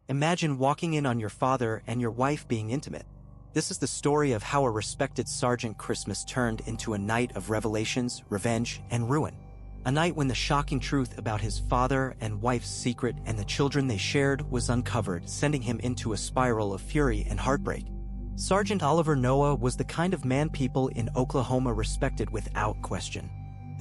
Imagine walking in on your father and your wife being intimate. This is the story of how a respected Sergeant Christmas turned into a night of revelations, revenge, and ruin. A night when the shocking truth about his father and wife's secret and the children they shared was uncovered, sending him into a spiral of fury and heartbreak. Sergeant Oliver Noah was the kind of man people in Oklahoma respected without question.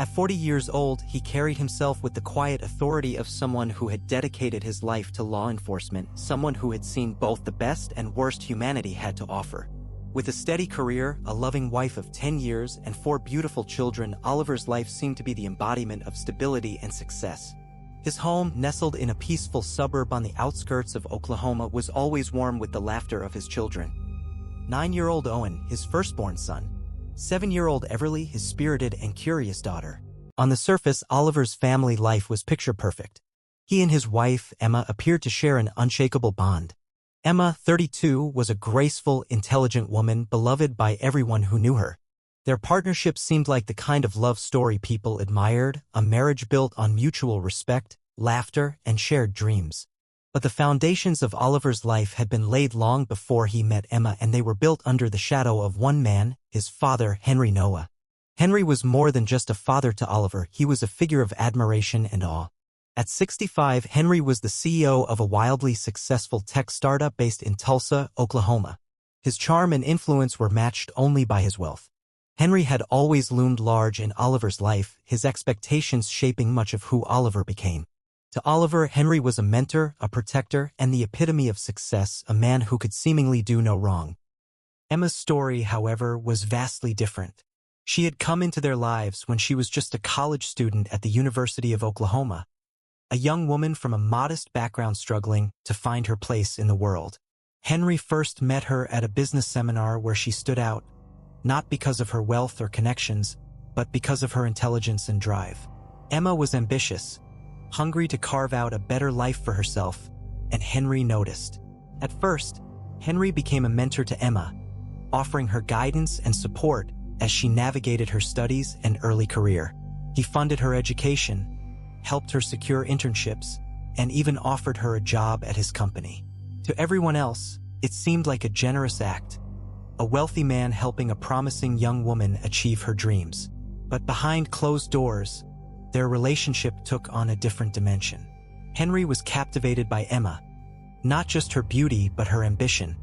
At 40 years old, he carried himself with the quiet authority of someone who had dedicated his life to law enforcement, someone who had seen both the best and worst humanity had to offer. With a steady career, a loving wife of 10 years, and 4 beautiful children, Oliver's life seemed to be the embodiment of stability and success. His home, nestled in a peaceful suburb on the outskirts of Oklahoma, was always warm with the laughter of his children. 9-year-old Owen, his firstborn son. 7-year-old Everly, his spirited and curious daughter. On the surface, Oliver's family life was picture-perfect. He and his wife, Emma, appeared to share an unshakable bond. Emma, 32, was a graceful, intelligent woman beloved by everyone who knew her. Their partnership seemed like the kind of love story people admired, a marriage built on mutual respect, laughter, and shared dreams. But the foundations of Oliver's life had been laid long before he met Emma, and they were built under the shadow of one man, his father, Henry Noah. Henry was more than just a father to Oliver, he was a figure of admiration and awe. At 65, Henry was the CEO of a wildly successful tech startup based in Tulsa, Oklahoma. His charm and influence were matched only by his wealth. Henry had always loomed large in Oliver's life, his expectations shaping much of who Oliver became. To Oliver, Henry was a mentor, a protector, and the epitome of success, a man who could seemingly do no wrong. Emma's story, however, was vastly different. She had come into their lives when she was just a college student at the University of Oklahoma, a young woman from a modest background struggling to find her place in the world. Henry first met her at a business seminar where she stood out, not because of her wealth or connections, but because of her intelligence and drive. Emma was ambitious, hungry to carve out a better life for herself, and Henry noticed. At first, Henry became a mentor to Emma, offering her guidance and support as she navigated her studies and early career. He funded her education, helped her secure internships, and even offered her a job at his company. To everyone else, it seemed like a generous act, a wealthy man helping a promising young woman achieve her dreams. But behind closed doors, their relationship took on a different dimension. Henry was captivated by Emma, not just her beauty but her ambition,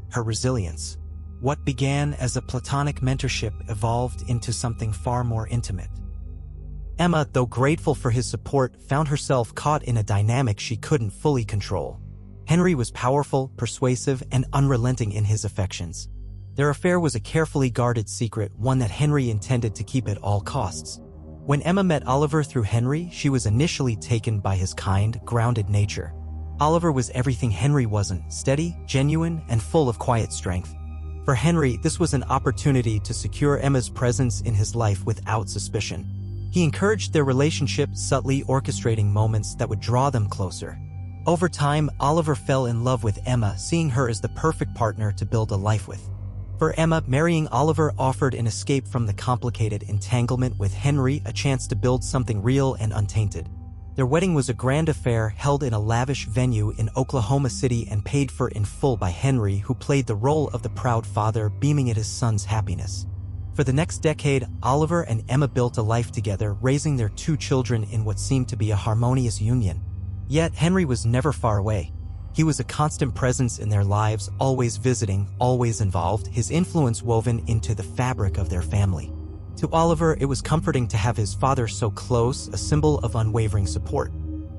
her resilience. What began as a platonic mentorship evolved into something far more intimate. Emma, though grateful for his support, found herself caught in a dynamic she couldn't fully control. Henry was powerful, persuasive, and unrelenting in his affections. Their affair was a carefully guarded secret, one that Henry intended to keep at all costs. When Emma met Oliver through Henry, she was initially taken by his kind, grounded nature. Oliver was everything Henry wasn't: steady, genuine, and full of quiet strength. For Henry, this was an opportunity to secure Emma's presence in his life without suspicion. He encouraged their relationship, subtly orchestrating moments that would draw them closer. Over time, Oliver fell in love with Emma, seeing her as the perfect partner to build a life with. For Emma, marrying Oliver offered an escape from the complicated entanglement with Henry, a chance to build something real and untainted. Their wedding was a grand affair held in a lavish venue in Oklahoma City and paid for in full by Henry, who played the role of the proud father, beaming at his son's happiness. For the next decade, Oliver and Emma built a life together, raising their 2 children in what seemed to be a harmonious union. Yet Henry was never far away. He was a constant presence in their lives, always visiting, always involved, his influence woven into the fabric of their family. To Oliver, it was comforting to have his father so close, a symbol of unwavering support.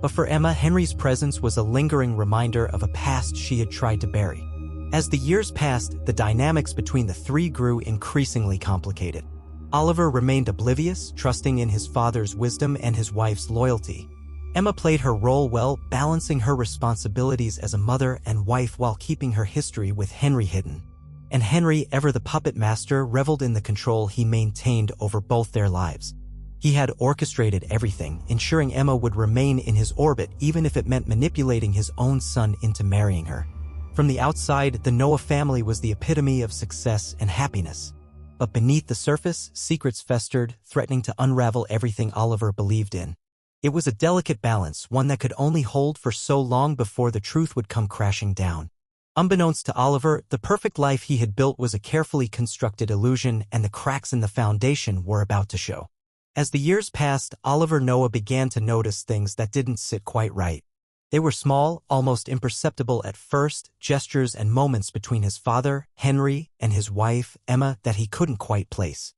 But for Emma, Henry's presence was a lingering reminder of a past she had tried to bury. As the years passed, the dynamics between the 3 grew increasingly complicated. Oliver remained oblivious, trusting in his father's wisdom and his wife's loyalty. Emma played her role well, balancing her responsibilities as a mother and wife while keeping her history with Henry hidden. And Henry, ever the puppet master, reveled in the control he maintained over both their lives. He had orchestrated everything, ensuring Emma would remain in his orbit even if it meant manipulating his own son into marrying her. From the outside, the Noah family was the epitome of success and happiness. But beneath the surface, secrets festered, threatening to unravel everything Oliver believed in. It was a delicate balance, one that could only hold for so long before the truth would come crashing down. Unbeknownst to Oliver, the perfect life he had built was a carefully constructed illusion, and the cracks in the foundation were about to show. As the years passed, Oliver Noah began to notice things that didn't sit quite right. They were small, almost imperceptible at first, gestures and moments between his father, Henry, and his wife, Emma, that he couldn't quite place.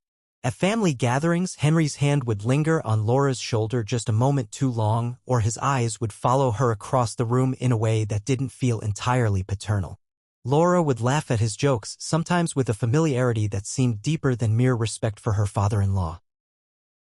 At family gatherings, Henry's hand would linger on Laura's shoulder just a moment too long, or his eyes would follow her across the room in a way that didn't feel entirely paternal. Laura would laugh at his jokes, sometimes with a familiarity that seemed deeper than mere respect for her father-in-law.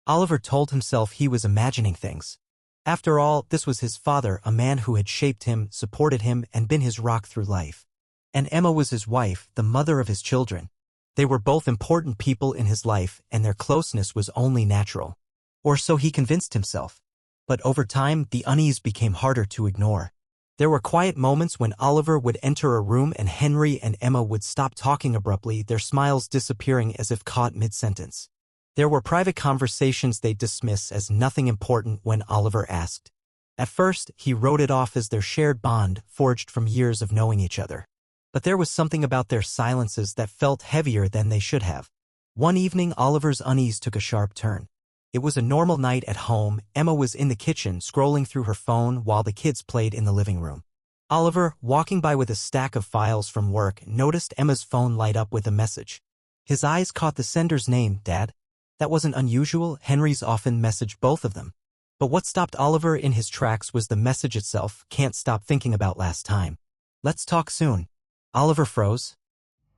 Oliver told himself he was imagining things. After all, this was his father, a man who had shaped him, supported him, and been his rock through life. And Emma was his wife, the mother of his children. They were both important people in his life, and their closeness was only natural. Or so he convinced himself. But over time, the unease became harder to ignore. There were quiet moments when Oliver would enter a room and Henry and Emma would stop talking abruptly, their smiles disappearing as if caught mid-sentence. There were private conversations they'd dismiss as nothing important when Oliver asked. At first, he wrote it off as their shared bond, forged from years of knowing each other. But there was something about their silences that felt heavier than they should have. One evening, Oliver's unease took a sharp turn. It was a normal night at home. Emma was in the kitchen, scrolling through her phone while the kids played in the living room. Oliver, walking by with a stack of files from work, noticed Emma's phone light up with a message. His eyes caught the sender's name, Dad. That wasn't unusual. Henry's often messaged both of them. But what stopped Oliver in his tracks was the message itself. Can't stop thinking about last time. Let's talk soon. Oliver froze.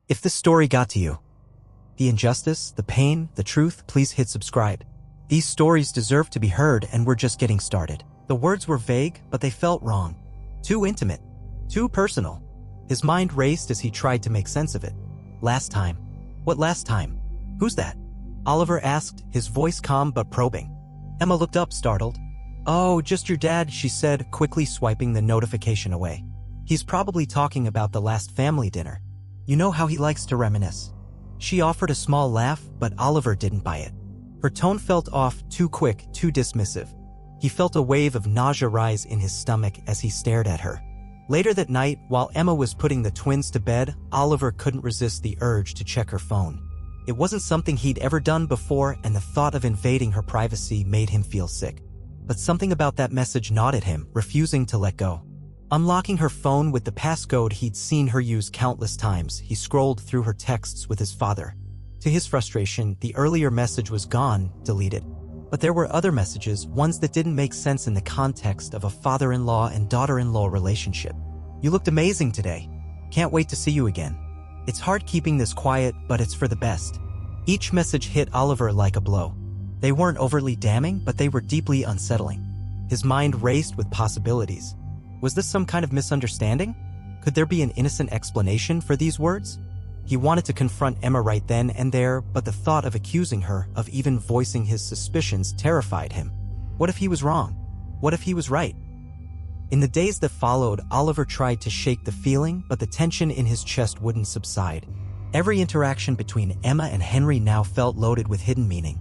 If this story got to you, the injustice, the pain, the truth, please hit subscribe. These stories deserve to be heard, and we're just getting started. The words were vague, but they felt wrong. Too intimate. Too personal. His mind raced as he tried to make sense of it. Last time. What last time? Who's that? Oliver asked, his voice calm but probing. Emma looked up, startled. Oh, just your dad, she said, quickly swiping the notification away. He's probably talking about the last family dinner. You know how he likes to reminisce. She offered a small laugh, but Oliver didn't buy it. Her tone felt off, too quick, too dismissive. He felt a wave of nausea rise in his stomach as he stared at her. Later that night, while Emma was putting the twins to bed, Oliver couldn't resist the urge to check her phone. It wasn't something he'd ever done before, and the thought of invading her privacy made him feel sick. But something about that message gnawed at him, refusing to let go. Unlocking her phone with the passcode he'd seen her use countless times, he scrolled through her texts with his father. To his frustration, the earlier message was gone, deleted. But there were other messages, ones that didn't make sense in the context of a father-in-law and daughter-in-law relationship. You looked amazing today. Can't wait to see you again. It's hard keeping this quiet, but it's for the best. Each message hit Oliver like a blow. They weren't overly damning, but they were deeply unsettling. His mind raced with possibilities. Was this some kind of misunderstanding? Could there be an innocent explanation for these words? He wanted to confront Emma right then and there, but the thought of accusing her, of even voicing his suspicions, terrified him. What if he was wrong? What if he was right? In the days that followed, Oliver tried to shake the feeling, but the tension in his chest wouldn't subside. Every interaction between Emma and Henry now felt loaded with hidden meaning.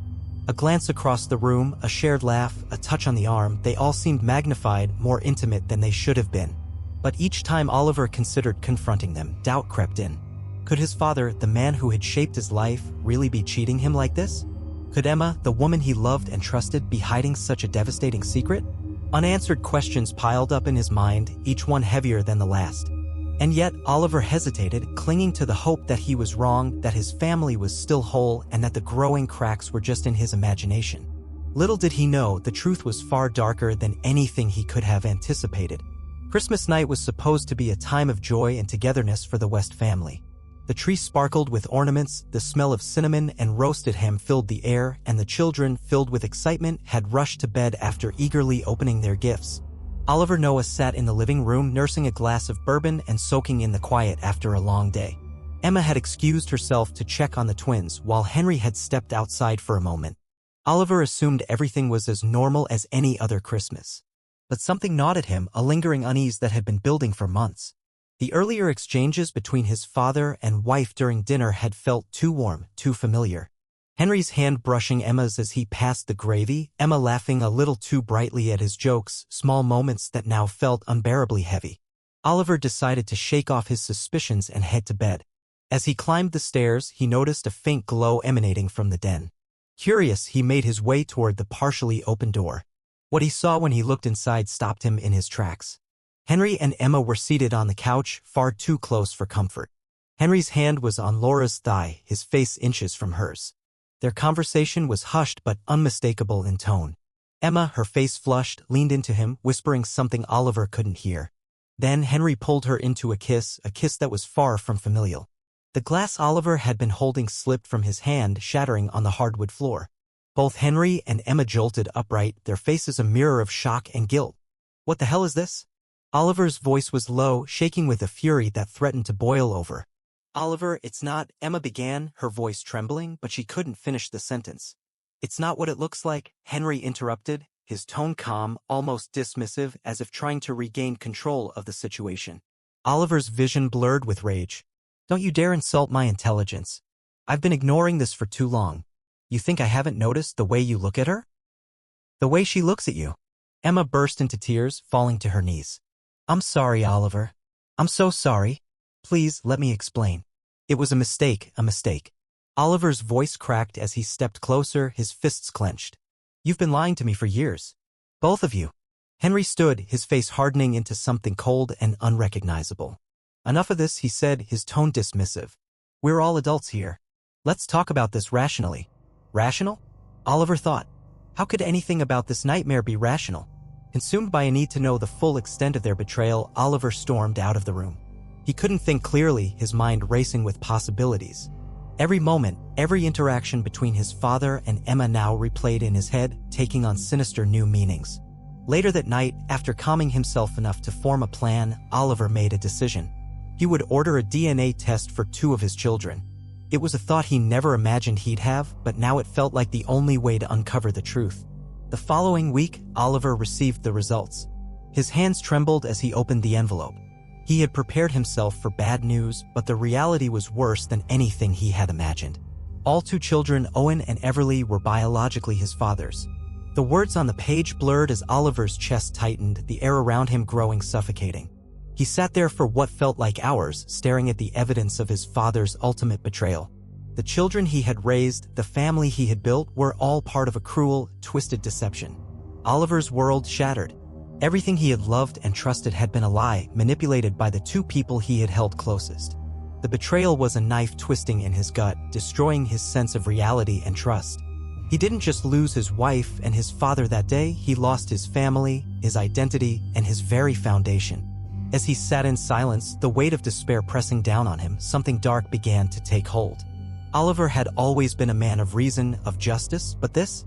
A glance across the room, a shared laugh, a touch on the arm, they all seemed magnified, more intimate than they should have been. But each time Oliver considered confronting them, doubt crept in. Could his father, the man who had shaped his life, really be cheating him like this? Could Emma, the woman he loved and trusted, be hiding such a devastating secret? Unanswered questions piled up in his mind, each one heavier than the last. And yet, Oliver hesitated, clinging to the hope that he was wrong, that his family was still whole, and that the growing cracks were just in his imagination. Little did he know, the truth was far darker than anything he could have anticipated. Christmas night was supposed to be a time of joy and togetherness for the West family. The tree sparkled with ornaments, the smell of cinnamon and roasted ham filled the air, and the children, filled with excitement, had rushed to bed after eagerly opening their gifts. Oliver Noah sat in the living room nursing a glass of bourbon and soaking in the quiet after a long day. Emma had excused herself to check on the twins, while Henry had stepped outside for a moment. Oliver assumed everything was as normal as any other Christmas. But something gnawed at him, a lingering unease that had been building for months. The earlier exchanges between his father and wife during dinner had felt too warm, too familiar. Henry's hand brushing Emma's as he passed the gravy, Emma laughing a little too brightly at his jokes, small moments that now felt unbearably heavy. Oliver decided to shake off his suspicions and head to bed. As he climbed the stairs, he noticed a faint glow emanating from the den. Curious, he made his way toward the partially open door. What he saw when he looked inside stopped him in his tracks. Henry and Emma were seated on the couch, far too close for comfort. Henry's hand was on Laura's thigh, his face inches from hers. Their conversation was hushed but unmistakable in tone. Emma, her face flushed, leaned into him, whispering something Oliver couldn't hear. Then Henry pulled her into a kiss that was far from familial. The glass Oliver had been holding slipped from his hand, shattering on the hardwood floor. Both Henry and Emma jolted upright, their faces a mirror of shock and guilt. "What the hell is this?" Oliver's voice was low, shaking with a fury that threatened to boil over. "Oliver, it's not," Emma began, her voice trembling, but she couldn't finish the sentence. "It's not what it looks like," Henry interrupted, his tone calm, almost dismissive, as if trying to regain control of the situation. Oliver's vision blurred with rage. "Don't you dare insult my intelligence. I've been ignoring this for too long. You think I haven't noticed the way you look at her? The way she looks at you?" Emma burst into tears, falling to her knees. "I'm sorry, Oliver. I'm so sorry. Please, let me explain. It was a mistake, a mistake." Oliver's voice cracked as he stepped closer, his fists clenched. "You've been lying to me for years. Both of you." Henry stood, his face hardening into something cold and unrecognizable. "Enough of this," he said, his tone dismissive. "We're all adults here. Let's talk about this rationally." Rational? Oliver thought. How could anything about this nightmare be rational? Consumed by a need to know the full extent of their betrayal, Oliver stormed out of the room. He couldn't think clearly, his mind racing with possibilities. Every moment, every interaction between his father and Emma now replayed in his head, taking on sinister new meanings. Later that night, after calming himself enough to form a plan, Oliver made a decision. He would order a DNA test for 2 of his children. It was a thought he never imagined he'd have, but now it felt like the only way to uncover the truth. The following week, Oliver received the results. His hands trembled as he opened the envelope. He had prepared himself for bad news, but the reality was worse than anything he had imagined. All 2 children, Owen and Everly, were biologically his father's. The words on the page blurred as Oliver's chest tightened, the air around him growing suffocating. He sat there for what felt like hours, staring at the evidence of his father's ultimate betrayal. The children he had raised, the family he had built, were all part of a cruel, twisted deception. Oliver's world shattered. Everything he had loved and trusted had been a lie, manipulated by the 2 people he had held closest. The betrayal was a knife twisting in his gut, destroying his sense of reality and trust. He didn't just lose his wife and his father that day, he lost his family, his identity, and his very foundation. As he sat in silence, the weight of despair pressing down on him, something dark began to take hold. Oliver had always been a man of reason, of justice, but this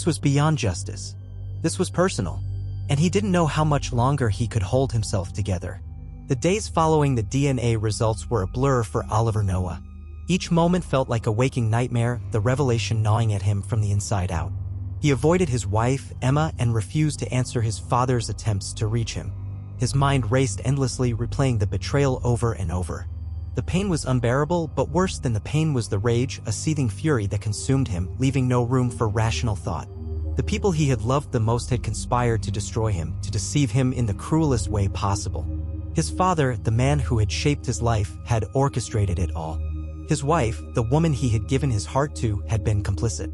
was beyond justice. This was personal, and he didn't know how much longer he could hold himself together. The days following the DNA results were a blur for Oliver Noah. Each moment felt like a waking nightmare, the revelation gnawing at him from the inside out. He avoided his wife, Emma, and refused to answer his father's attempts to reach him. His mind raced endlessly, replaying the betrayal over and over. The pain was unbearable, but worse than the pain was the rage, a seething fury that consumed him, leaving no room for rational thought. The people he had loved the most had conspired to destroy him, to deceive him in the cruelest way possible. His father, the man who had shaped his life, had orchestrated it all. His wife, the woman he had given his heart to, had been complicit.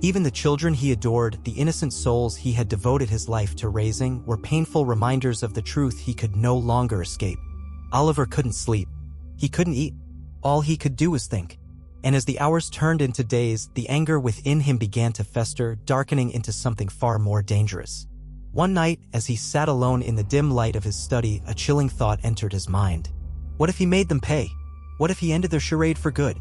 Even the children he adored, the innocent souls he had devoted his life to raising, were painful reminders of the truth he could no longer escape. Oliver couldn't sleep. He couldn't eat. All he could do was think. And as the hours turned into days, the anger within him began to fester, darkening into something far more dangerous. One night, as he sat alone in the dim light of his study, a chilling thought entered his mind. What if he made them pay? What if he ended their charade for good?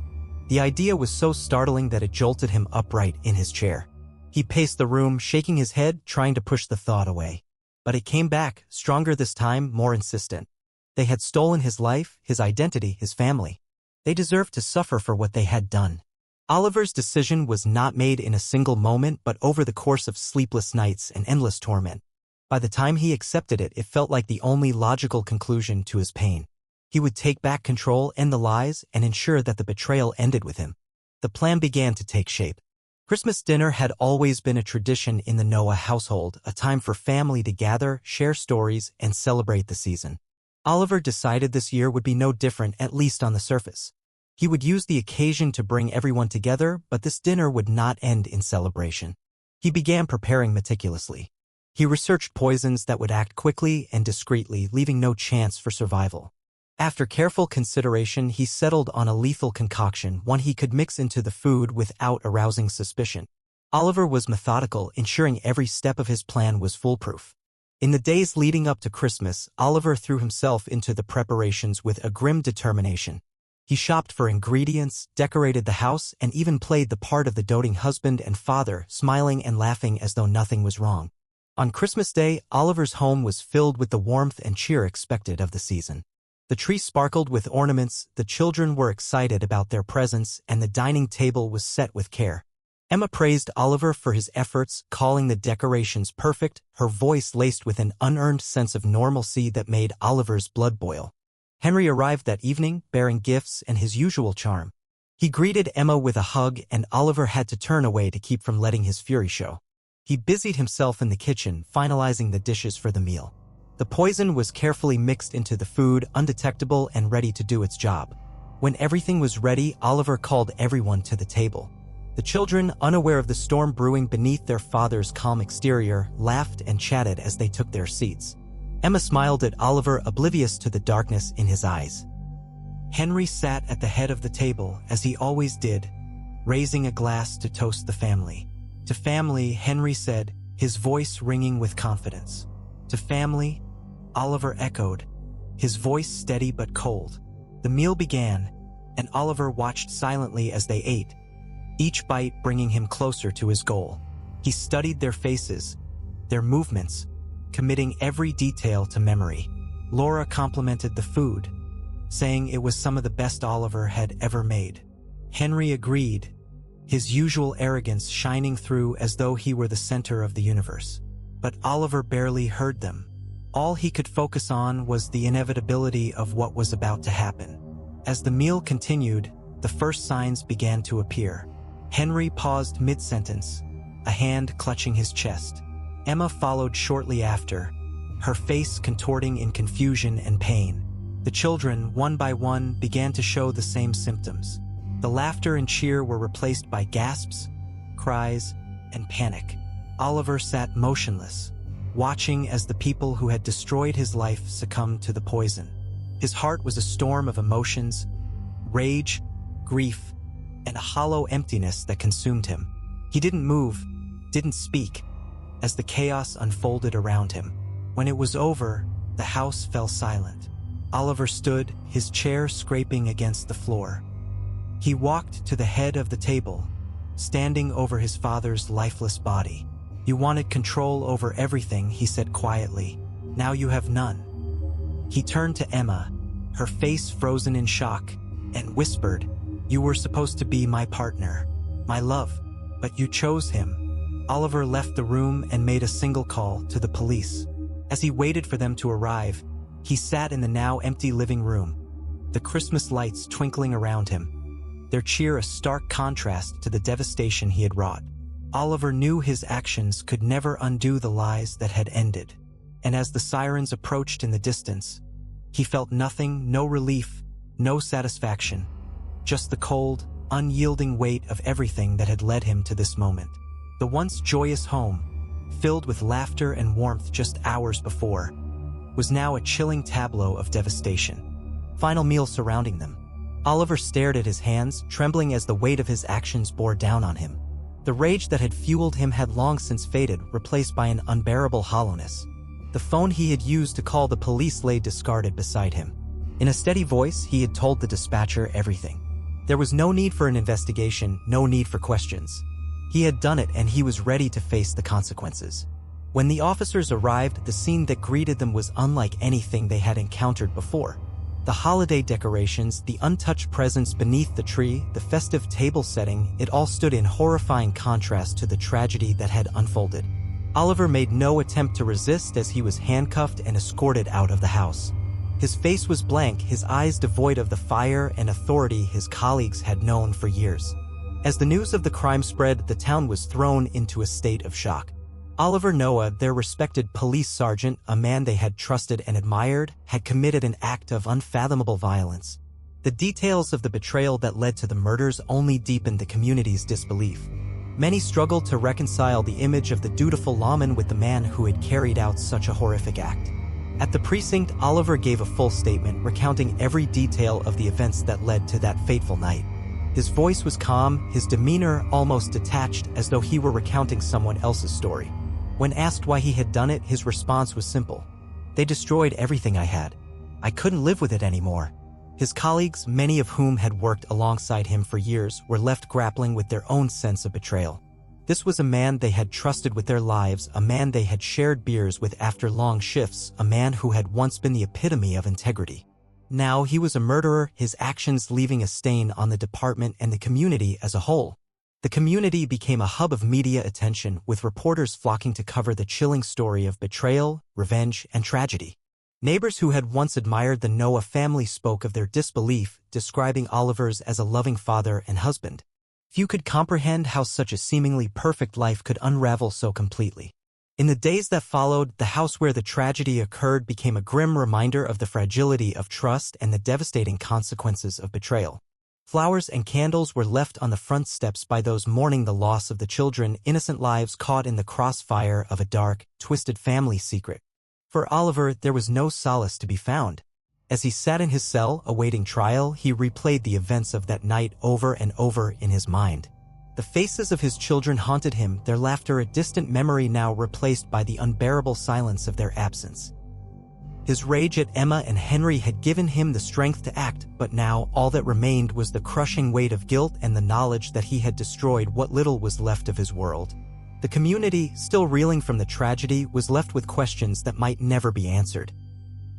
The idea was so startling that it jolted him upright in his chair. He paced the room, shaking his head, trying to push the thought away. But it came back, stronger this time, more insistent. They had stolen his life, his identity, his family. They deserved to suffer for what they had done. Oliver's decision was not made in a single moment, but over the course of sleepless nights and endless torment. By the time he accepted it, it felt like the only logical conclusion to his pain. He would take back control, end the lies, and ensure that the betrayal ended with him. The plan began to take shape. Christmas dinner had always been a tradition in the Noah household, a time for family to gather, share stories, and celebrate the season. Oliver decided this year would be no different, at least on the surface. He would use the occasion to bring everyone together, but this dinner would not end in celebration. He began preparing meticulously. He researched poisons that would act quickly and discreetly, leaving no chance for survival. After careful consideration, he settled on a lethal concoction, one he could mix into the food without arousing suspicion. Oliver was methodical, ensuring every step of his plan was foolproof. In the days leading up to Christmas, Oliver threw himself into the preparations with a grim determination. He shopped for ingredients, decorated the house, and even played the part of the doting husband and father, smiling and laughing as though nothing was wrong. On Christmas Day, Oliver's home was filled with the warmth and cheer expected of the season. The tree sparkled with ornaments, the children were excited about their presents, and the dining table was set with care. Emma praised Oliver for his efforts, calling the decorations perfect, her voice laced with an unearned sense of normalcy that made Oliver's blood boil. Henry arrived that evening, bearing gifts and his usual charm. He greeted Emma with a hug, and Oliver had to turn away to keep from letting his fury show. He busied himself in the kitchen, finalizing the dishes for the meal. The poison was carefully mixed into the food, undetectable and ready to do its job. When everything was ready, Oliver called everyone to the table. The children, unaware of the storm brewing beneath their father's calm exterior, laughed and chatted as they took their seats. Emma smiled at Oliver, oblivious to the darkness in his eyes. Henry sat at the head of the table, as he always did, raising a glass to toast the family. To family, Henry said, his voice ringing with confidence. To family, Oliver echoed, his voice steady but cold. The meal began, and Oliver watched silently as they ate, each bite bringing him closer to his goal. He studied their faces, their movements, committing every detail to memory. Laura complimented the food, saying it was some of the best Oliver had ever made. Henry agreed, his usual arrogance shining through as though he were the center of the universe. But Oliver barely heard them. All he could focus on was the inevitability of what was about to happen. As the meal continued, the first signs began to appear. Henry paused mid-sentence, a hand clutching his chest. Emma followed shortly after, her face contorting in confusion and pain. The children, one by one, began to show the same symptoms. The laughter and cheer were replaced by gasps, cries, and panic. Oliver sat motionless, watching as the people who had destroyed his life succumbed to the poison. His heart was a storm of emotions, rage, grief, and a hollow emptiness that consumed him. He didn't move, didn't speak, as the chaos unfolded around him. When it was over, the house fell silent. Oliver stood, his chair scraping against the floor. He walked to the head of the table, standing over his father's lifeless body. "You wanted control over everything," he said quietly. "Now you have none." He turned to Emma, her face frozen in shock, and whispered, "You were supposed to be my partner, my love, but you chose him." Oliver left the room and made a single call to the police. As he waited for them to arrive, he sat in the now empty living room, the Christmas lights twinkling around him, their cheer a stark contrast to the devastation he had wrought. Oliver knew his actions could never undo the lies that had ended, and as the sirens approached in the distance, he felt nothing, no relief, no satisfaction, just the cold, unyielding weight of everything that had led him to this moment. The once joyous home, filled with laughter and warmth just hours before, was now a chilling tableau of devastation. Final meal surrounding them. Oliver stared at his hands, trembling as the weight of his actions bore down on him. The rage that had fueled him had long since faded, replaced by an unbearable hollowness. The phone he had used to call the police lay discarded beside him. In a steady voice, he had told the dispatcher everything. There was no need for an investigation, no need for questions. He had done it, and he was ready to face the consequences. When the officers arrived, the scene that greeted them was unlike anything they had encountered before. The holiday decorations, the untouched presents beneath the tree, the festive table setting, it all stood in horrifying contrast to the tragedy that had unfolded. Oliver made no attempt to resist as he was handcuffed and escorted out of the house. His face was blank, his eyes devoid of the fire and authority his colleagues had known for years. As the news of the crime spread, the town was thrown into a state of shock. Oliver Noah, their respected police sergeant, a man they had trusted and admired, had committed an act of unfathomable violence. The details of the betrayal that led to the murders only deepened the community's disbelief. Many struggled to reconcile the image of the dutiful lawman with the man who had carried out such a horrific act. At the precinct, Oliver gave a full statement recounting every detail of the events that led to that fateful night. His voice was calm, his demeanor almost detached, as though he were recounting someone else's story. When asked why he had done it, his response was simple. "They destroyed everything I had. I couldn't live with it anymore." His colleagues, many of whom had worked alongside him for years, were left grappling with their own sense of betrayal. This was a man they had trusted with their lives, a man they had shared beers with after long shifts, a man who had once been the epitome of integrity. Now he was a murderer, his actions leaving a stain on the department and the community as a whole. The community became a hub of media attention, with reporters flocking to cover the chilling story of betrayal, revenge, and tragedy. Neighbors who had once admired the Noah family spoke of their disbelief, describing Oliver's as a loving father and husband. Few could comprehend how such a seemingly perfect life could unravel so completely. In the days that followed, the house where the tragedy occurred became a grim reminder of the fragility of trust and the devastating consequences of betrayal. Flowers and candles were left on the front steps by those mourning the loss of the children, innocent lives caught in the crossfire of a dark, twisted family secret. For Oliver, there was no solace to be found. As he sat in his cell, awaiting trial, he replayed the events of that night over and over in his mind. The faces of his children haunted him, their laughter a distant memory now replaced by the unbearable silence of their absence. His rage at Emma and Henry had given him the strength to act, but now all that remained was the crushing weight of guilt and the knowledge that he had destroyed what little was left of his world. The community, still reeling from the tragedy, was left with questions that might never be answered.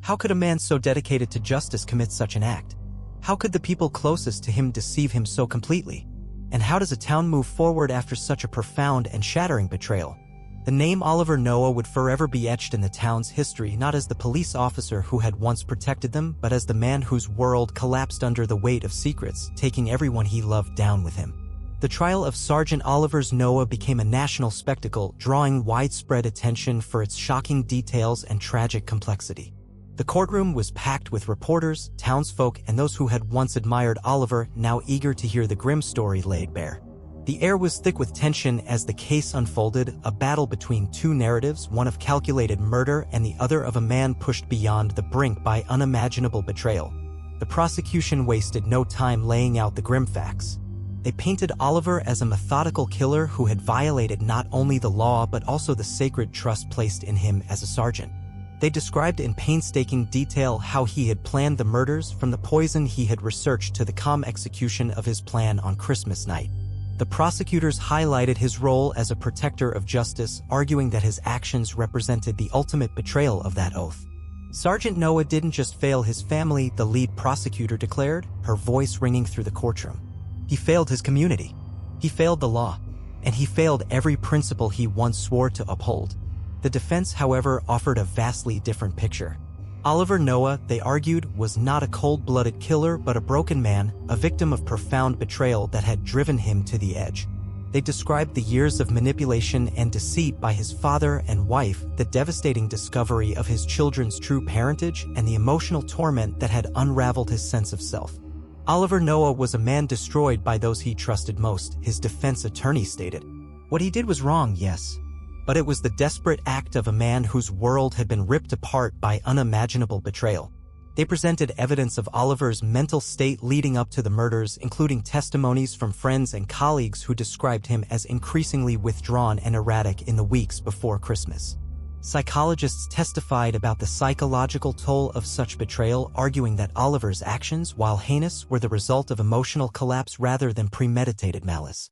How could a man so dedicated to justice commit such an act? How could the people closest to him deceive him so completely? And how does a town move forward after such a profound and shattering betrayal? The name Oliver Noah would forever be etched in the town's history, not as the police officer who had once protected them, but as the man whose world collapsed under the weight of secrets, taking everyone he loved down with him. The trial of Sergeant Oliver Noah became a national spectacle, drawing widespread attention for its shocking details and tragic complexity. The courtroom was packed with reporters, townsfolk, and those who had once admired Oliver, now eager to hear the grim story laid bare. The air was thick with tension as the case unfolded, a battle between two narratives, one of calculated murder and the other of a man pushed beyond the brink by unimaginable betrayal. The prosecution wasted no time laying out the grim facts. They painted Oliver as a methodical killer who had violated not only the law but also the sacred trust placed in him as a sergeant. They described in painstaking detail how he had planned the murders, from the poison he had researched to the calm execution of his plan on Christmas night. The prosecutors highlighted his role as a protector of justice, arguing that his actions represented the ultimate betrayal of that oath. Sergeant Noah didn't just fail his family, the lead prosecutor declared, her voice ringing through the courtroom. He failed his community. He failed the law. And he failed every principle he once swore to uphold. The defense, however, offered a vastly different picture. Oliver Noah, they argued, was not a cold-blooded killer but a broken man, a victim of profound betrayal that had driven him to the edge. They described the years of manipulation and deceit by his father and wife, the devastating discovery of his children's true parentage, and the emotional torment that had unraveled his sense of self. Oliver Noah was a man destroyed by those he trusted most, his defense attorney stated. What he did was wrong, yes. But it was the desperate act of a man whose world had been ripped apart by unimaginable betrayal. They presented evidence of Oliver's mental state leading up to the murders, including testimonies from friends and colleagues who described him as increasingly withdrawn and erratic in the weeks before Christmas. Psychologists testified about the psychological toll of such betrayal, arguing that Oliver's actions, while heinous, were the result of emotional collapse rather than premeditated malice.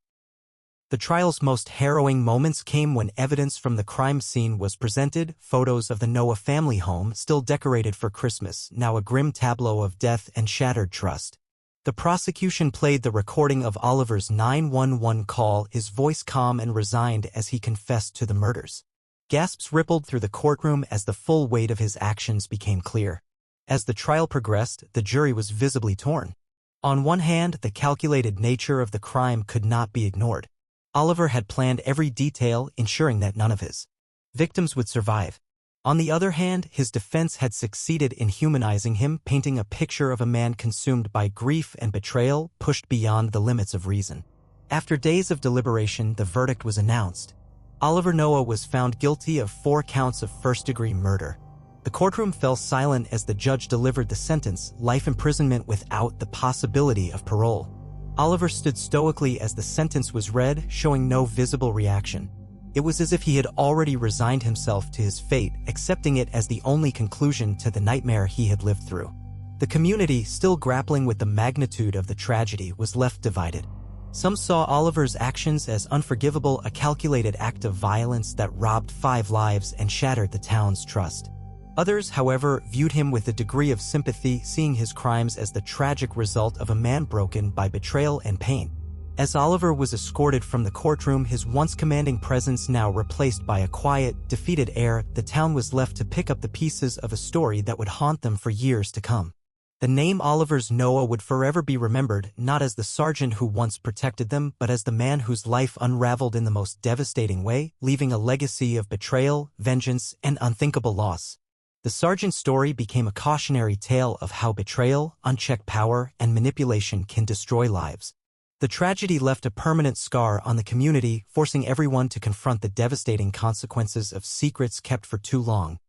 The trial's most harrowing moments came when evidence from the crime scene was presented, photos of the Noah family home, still decorated for Christmas, now a grim tableau of death and shattered trust. The prosecution played the recording of Oliver's 911 call, his voice calm and resigned as he confessed to the murders. Gasps rippled through the courtroom as the full weight of his actions became clear. As the trial progressed, the jury was visibly torn. On one hand, the calculated nature of the crime could not be ignored. Oliver had planned every detail, ensuring that none of his victims would survive. On the other hand, his defense had succeeded in humanizing him, painting a picture of a man consumed by grief and betrayal, pushed beyond the limits of reason. After days of deliberation, the verdict was announced. Oliver Noah was found guilty of 4 counts of first-degree murder. The courtroom fell silent as the judge delivered the sentence, life imprisonment without the possibility of parole. Oliver stood stoically as the sentence was read, showing no visible reaction. It was as if he had already resigned himself to his fate, accepting it as the only conclusion to the nightmare he had lived through. The community, still grappling with the magnitude of the tragedy, was left divided. Some saw Oliver's actions as unforgivable, a calculated act of violence that robbed 5 lives and shattered the town's trust. Others, however, viewed him with a degree of sympathy, seeing his crimes as the tragic result of a man broken by betrayal and pain. As Oliver was escorted from the courtroom, his once commanding presence now replaced by a quiet, defeated air, the town was left to pick up the pieces of a story that would haunt them for years to come. The name Oliver Noah would forever be remembered, not as the sergeant who once protected them, but as the man whose life unraveled in the most devastating way, leaving a legacy of betrayal, vengeance, and unthinkable loss. The sergeant's story became a cautionary tale of how betrayal, unchecked power, and manipulation can destroy lives. The tragedy left a permanent scar on the community, forcing everyone to confront the devastating consequences of secrets kept for too long.